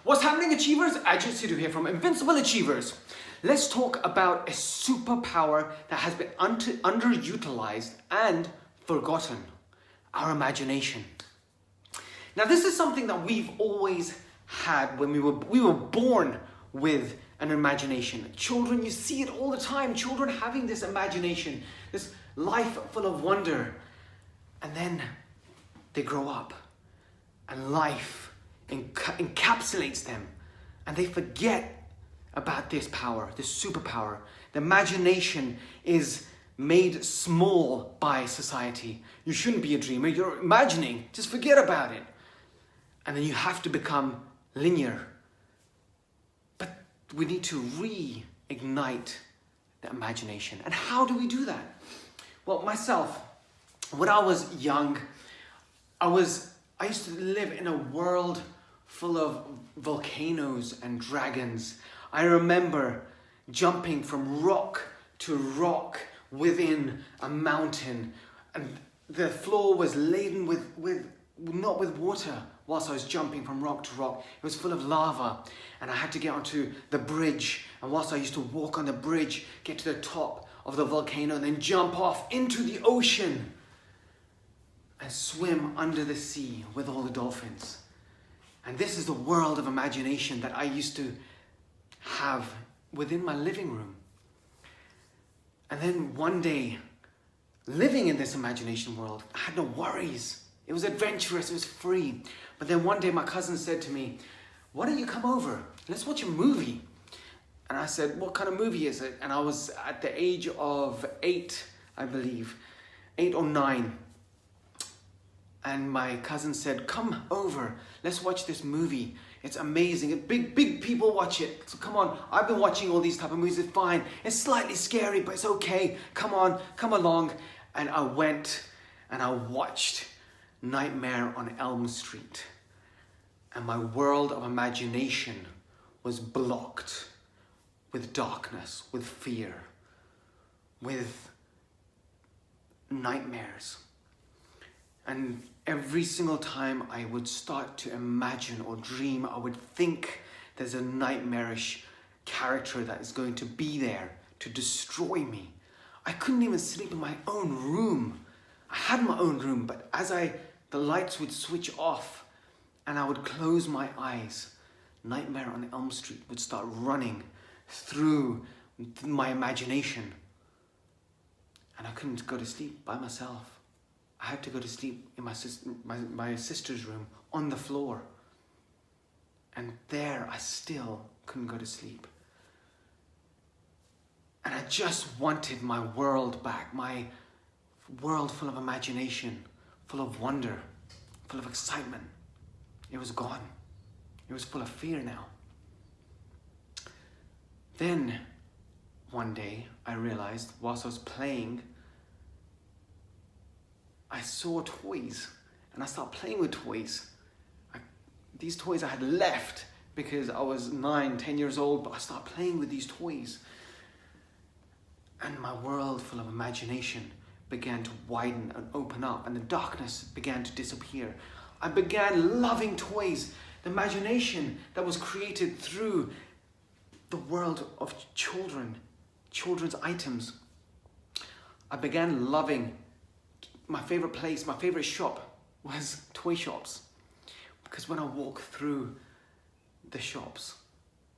What's happening, Achievers? Ajit here from Invincible Achievers. Let's talk about a superpower that has been underutilized and forgotten. Our imagination. Now, this is something that we've always had when we were born with an imagination. Children, you see it all the time. Children having this imagination, this life full of wonder. And then they grow up and life encapsulates them and they forget about this power, this superpower. The imagination is made small by society. You shouldn't be a dreamer, you're imagining, just forget about it. And then you have to become linear. But we need to reignite the imagination. And how do we do that? Well, myself, when I was young, I used to live in a world full of volcanoes and dragons. I remember jumping from rock to rock within a mountain, and the floor was laden not with water whilst I was jumping from rock to rock. It was full of lava, and I had to get onto the bridge, and whilst I used to walk on the bridge, get to the top of the volcano and then jump off into the ocean and swim under the sea with all the dolphins. And this is the world of imagination that I used to have within my living room. And then one day, living in this imagination world, I had no worries. It was adventurous, it was free. But then one day my cousin said to me, "Why don't you come over? Let's watch a movie." And I said, "What kind of movie is it?" And I was at the age of 8, I believe, 8 or 9. And my cousin said, "Come over, let's watch this movie. It's amazing. Big people watch it. So come on, I've been watching all these type of movies, it's fine. It's slightly scary, but it's okay. Come on, come along." And I went and I watched Nightmare on Elm Street. And my world of imagination was blocked with darkness, with fear, with nightmares. And every single time I would start to imagine or dream, I would think there's a nightmarish character that is going to be there to destroy me. I couldn't even sleep in my own room. I had my own room, but as the lights would switch off and I would close my eyes, Nightmare on Elm Street would start running through my imagination. And I couldn't go to sleep by myself. I had to go to sleep in my sister's room on the floor. And there I still couldn't go to sleep. And I just wanted my world back, my world full of imagination, full of wonder, full of excitement. It was gone. It was full of fear now. Then one day I realized whilst I was playing, I saw toys and I started playing with toys. These toys I had left because I was 9, 10 years old, but I started playing with these toys. And my world full of imagination began to widen and open up, and the darkness began to disappear. I began loving toys, the imagination that was created through the world of children's items. I began loving my favorite place, my favorite shop was toy shops. Because when I walk through the shops,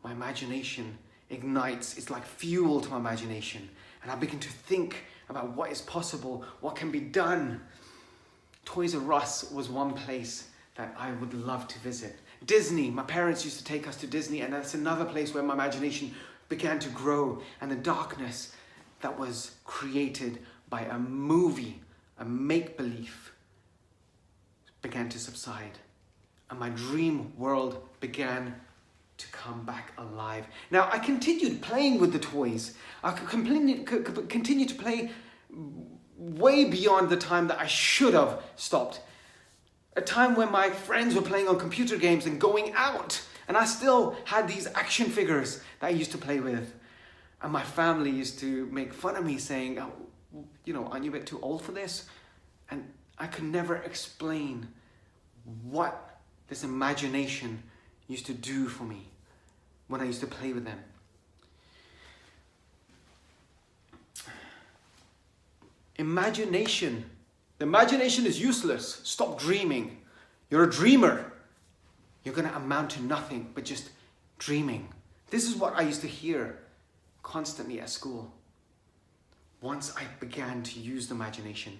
my imagination ignites. It's like fuel to my imagination. And I begin to think about what is possible, what can be done. Toys R Us was one place that I would love to visit. Disney, my parents used to take us to Disney, and that's another place where my imagination began to grow. And the darkness that was created by a movie, a make-believe, began to subside. And my dream world began to come back alive. Now, I continued playing with the toys. I continued to play way beyond the time that I should have stopped. A time when my friends were playing on computer games and going out, and I still had these action figures that I used to play with. And my family used to make fun of me saying, "Oh, aren't you a bit too old for this?" And I could never explain what this imagination used to do for me when I used to play with them. Imagination. The imagination is useless. Stop dreaming. You're a dreamer. You're going to amount to nothing but just dreaming. This is what I used to hear constantly at school. Once I began to use the imagination.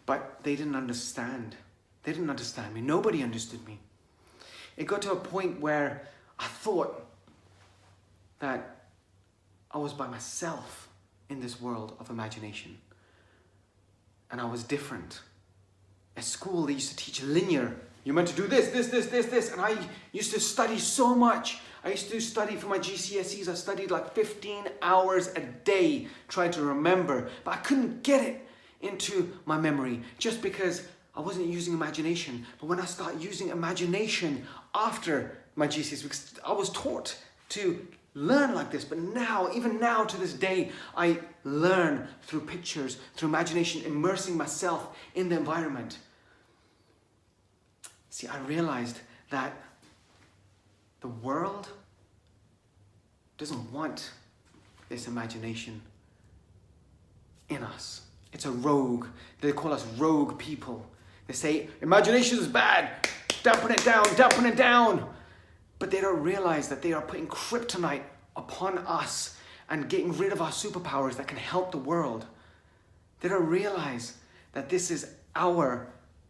But they didn't understand. They didn't understand me. Nobody understood me. It got to a point where I thought that I was by myself in this world of imagination. And I was different. At school, they used to teach linear. You're meant to do this. And I used to study so much. I used to study for my GCSEs. I studied like 15 hours a day trying to remember. But I couldn't get it into my memory just because I wasn't using imagination. But when I started using imagination after my GCSEs, because I was taught to learn like this, but now, even now to this day, I learn through pictures, through imagination, immersing myself in the environment. See, I realized that the world doesn't want this imagination in us. It's a rogue. They call us rogue people. They say, imagination is bad. Dampen it down, dampen it down. But they don't realize that they are putting kryptonite upon us and getting rid of our superpowers that can help the world. They don't realize that this is our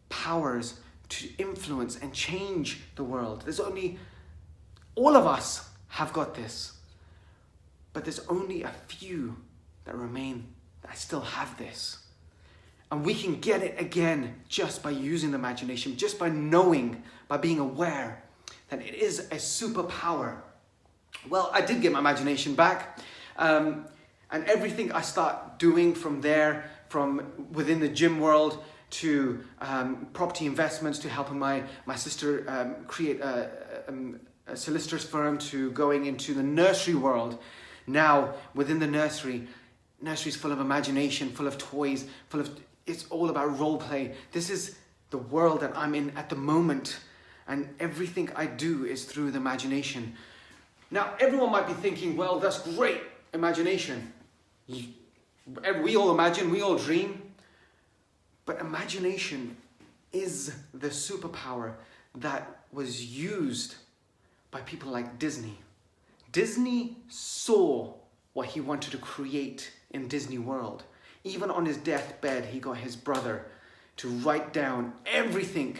powers to influence and change the world. All of us have got this. But there's only a few that remain that still have this. And we can get it again just by using the imagination, just by knowing, by being aware that it is a superpower. Well, I did get my imagination back. And everything I start doing from there, from within the gym world to property investments, to helping my sister create a solicitor's firm, to going into the nursery world. Now, within the nursery's full of imagination, full of toys, it's all about role play. This is the world that I'm in at the moment. And everything I do is through the imagination. Now, everyone might be thinking, well, that's great, imagination. We all imagine, we all dream. But imagination is the superpower that was used by people like Disney. Disney saw what he wanted to create in Disney World. Even on his deathbed, he got his brother to write down everything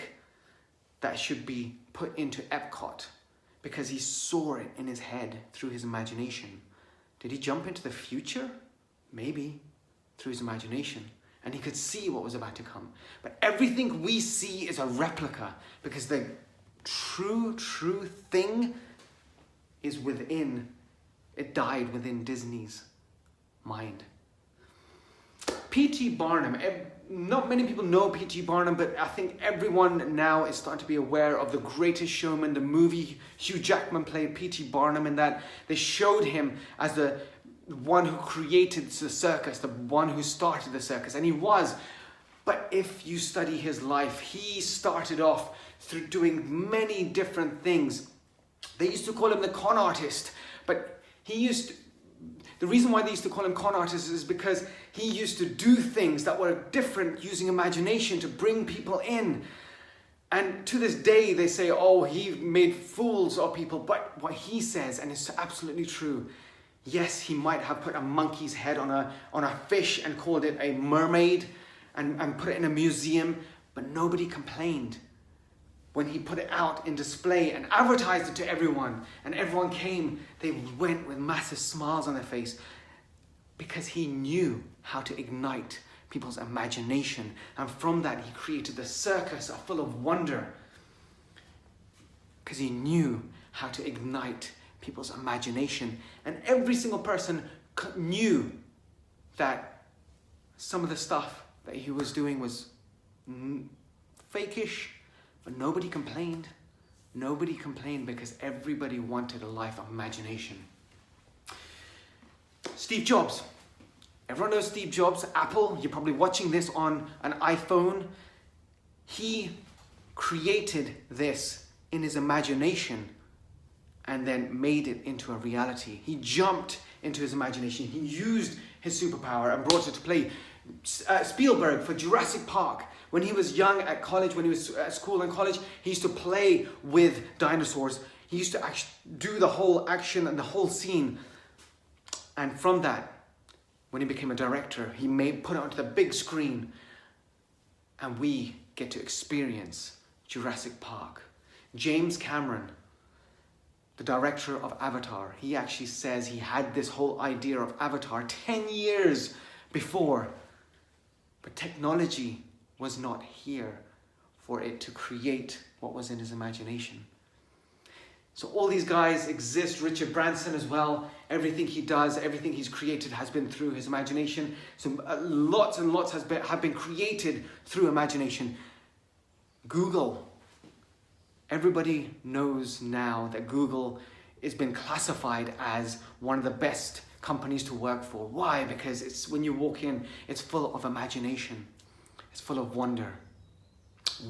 that should be put into Epcot because he saw it in his head through his imagination. Did he jump into the future? Maybe, through his imagination. And he could see what was about to come. But everything we see is a replica because the true thing is within, it died within Disney's mind. P.T. Barnum, not many people know P.T. Barnum, but I think everyone now is starting to be aware of The Greatest Showman, the movie. Hugh Jackman played P.T. Barnum in that. They showed him as the one who created the circus, the one who started the circus, and he was. But if you study his life, he started off through doing many different things. They used to call him the con artist, but the reason why they used to call him con artist is because he used to do things that were different using imagination to bring people in. And to this day, they say, oh, he made fools of people. But what he says, and it's absolutely true, yes, he might have put a monkey's head on a fish and called it a mermaid and put it in a museum, but nobody complained when he put it out in display and advertised it to everyone. And everyone came, they went with massive smiles on their face because he knew how to ignite people's imagination. And from that, he created the circus full of wonder because he knew how to ignite people's imagination. And every single person knew that some of the stuff that he was doing was fakish, but nobody complained. Nobody complained because everybody wanted a life of imagination. Steve Jobs. Everyone knows Steve Jobs, Apple. You're probably watching this on an iPhone. He created this in his imagination and then made it into a reality. He jumped into his imagination. He used his superpower and brought it to play. Spielberg for Jurassic Park. When he was young at college, when he was at school and college, he used to play with dinosaurs. He used to actually do the whole action and the whole scene. And from that, when he became a director, he put it onto the big screen. And we get to experience Jurassic Park. James Cameron, the director of Avatar, he actually says he had this whole idea of Avatar 10 years before. But technology was not here for it to create what was in his imagination. So all these guys exist. Richard Branson as well. Everything he does, everything he's created has been through his imagination. So lots and lots have been created through imagination. Google. Everybody knows now that Google has been classified as one of the best companies to work for. Why? Because it's when you walk in, it's full of imagination. It's full of wonder.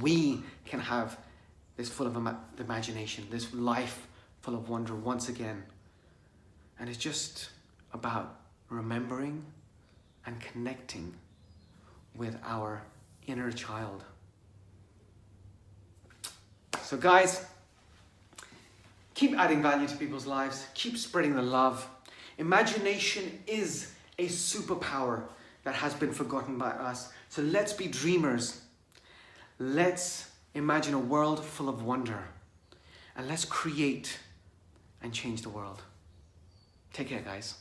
We can have this full of imagination, this life full of wonder once again. And it's just about remembering and connecting with our inner child. So guys, keep adding value to people's lives. Keep spreading the love. Imagination is a superpower that has been forgotten by us. So let's be dreamers. Let's imagine a world full of wonder. And let's create and change the world. Take care, guys.